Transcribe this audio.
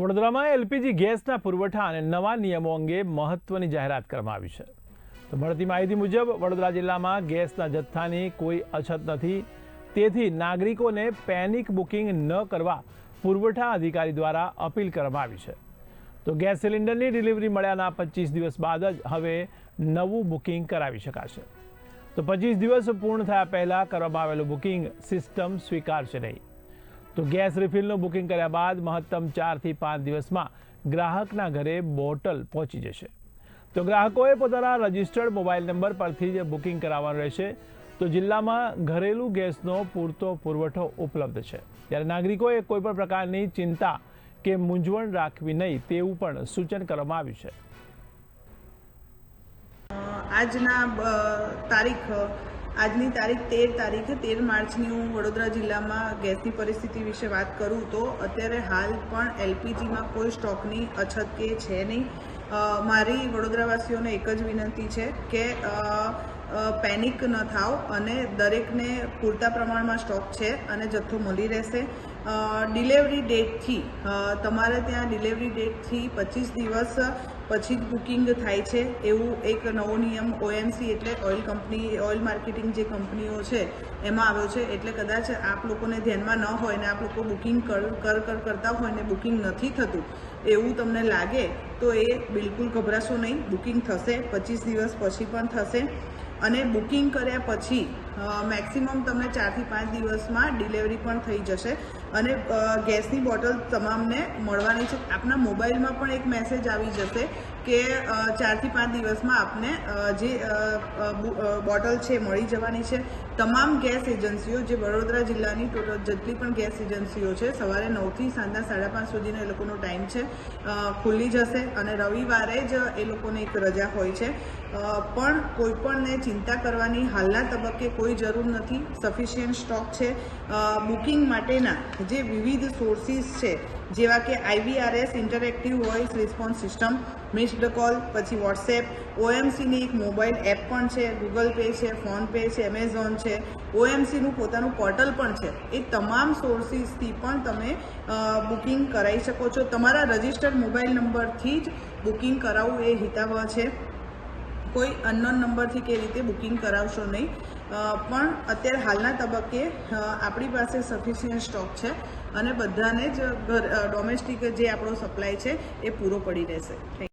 તો વડોદરામાં એલપીજી ગેસના પુરવઠા અને નવા નિયમો અંગે મહત્વની જાહેરાત કરવામાં આવી છે। તો મળતી માહિતી મુજબ વડોદરા જિલ્લામાં ગેસના જથ્થાની કોઈ અછત નથી, તેથી નાગરિકોને પેનિક બુકિંગ ન કરવા પુરવઠા અધિકારી દ્વારા અપીલ કરવામાં આવી છે। તો ગેસ સિલિન્ડરની ડિલિવરી મળ્યાના 25 દિવસ બાદ જ હવે નવું બુકિંગ કરાવી શકાશે। તો 25 દિવસ પૂર્ણ થયા પહેલા કરવામાં આવેલું બુકિંગ સિસ્ટમ સ્વીકારશે નહીં। તો ગેસ રિફિલનું બુકિંગ કર્યા બાદ મહત્તમ 4 થી 5 દિવસમાં ગ્રાહકના ઘરે બોટલ પહોંચી જશે। તો ગ્રાહકોએ પોતાના રજિસ્ટર્ડ મોબાઈલ નંબર પરથી જ બુકિંગ કરાવવાનું રહેશે। તો જિલ્લામાં ઘરેલું ગેસનો પૂરતો પુરવઠો ઉપલબ્ધ છે, ત્યારે નાગરિકોએ કોઈપણ પ્રકારની ચિંતા કે મૂંઝવણ રાખવી નહીં તેવું પણ સૂચન કરવામાં આવ્યું છે। આજની તારીખ 13 માર્ચની હું વડોદરા જિલ્લામાં ગેસની પરિસ્થિતિ વિશે વાત કરું તો અત્યારે હાલ પણ એલપીજીમાં કોઈ સ્ટોકની અછત કે છે નહીં। મારી વડોદરાવાસીઓને એક જ વિનંતી છે કે પેનિક ન થાવ અને દરેકને પૂરતા પ્રમાણમાં સ્ટોક છે અને જથ્થો મળી રહેશે। ડિલિવરી ડેટથી તમારે ત્યાં ડિલિવરી ડેટથી 25 દિવસ પછી જ બુકિંગ થાય છે એવું એક નવો નિયમ ઓએમસી એટલે ઓઇલ માર્કેટિંગ જે કંપનીઓ છે એમાં આવ્યો છે। એટલે કદાચ આપ લોકોને ધ્યાનમાં ન હોય ને આપ લોકો બુકિંગ કરતા હોય ને બુકિંગ નથી થતું એવું તમને લાગે તો એ બિલકુલ ગભરાશો નહીં, બુકિંગ થશે, 25 દિવસ પછી પણ થશે। અને બુકિંગ કર્યા પછી મેક્સિમમ તમને 4 થી 5 દિવસમાં ડિલિવરી પણ થઈ જશે અને ગેસની બોટલ તમામને મળવાની છે। આપના મોબાઈલમાં પણ એક મેસેજ આવી જશે કે 4 થી 5 દિવસમાં આપને જે બોટલ છે મળી જવાની છે। તમામ ગેસ એજન્સીઓ જે વડોદરા જિલ્લાની ટોટલ જેટલી પણ ગેસ એજન્સીઓ છે સવારે 9 થી સાંજના 5:30 સુધીનો એ લોકોનો ટાઈમ છે, ખુલ્લી જશે અને રવિવારે જ એ લોકોને એક રજા હોય છે। પણ કોઈ પણને ચિંતા કરવાની હાલના તબક્કે કોઈ જરૂર નથી, સફિશિયન્ટ સ્ટોક છે। બુકિંગ માટેના જે વિવિધ સોર્સિસ છે જેવા કે IVRS interactive voice response system, missed call, પછી વોટ્સએપ, ઓએમસીની એક મોબાઈલ એપ પણ છે, ગૂગલ પે છે, ફોનપે છે, એમેઝોન છે, ઓએમસીનું પોતાનું પોર્ટલ પણ છે। એ તમામ સોર્સિસથી પણ તમે બુકિંગ કરાવી શકો છો। તમારા રજિસ્ટર્ડ મોબાઈલ નંબરથી જ બુકિંગ કરાવવું એ હિતાવહ છે, કોઈ અનનોન નંબરથી કે રીતે બુકિંગ કરાવશો નહીં। પણ અત્યારે હાલના તબક્કે આપણી પાસે સફિશિયન્ટ સ્ટોક છે અને બધાને જ ડોમેસ્ટિક જે આપણો સપ્લાય છે એ પૂરો પડી રહેશે।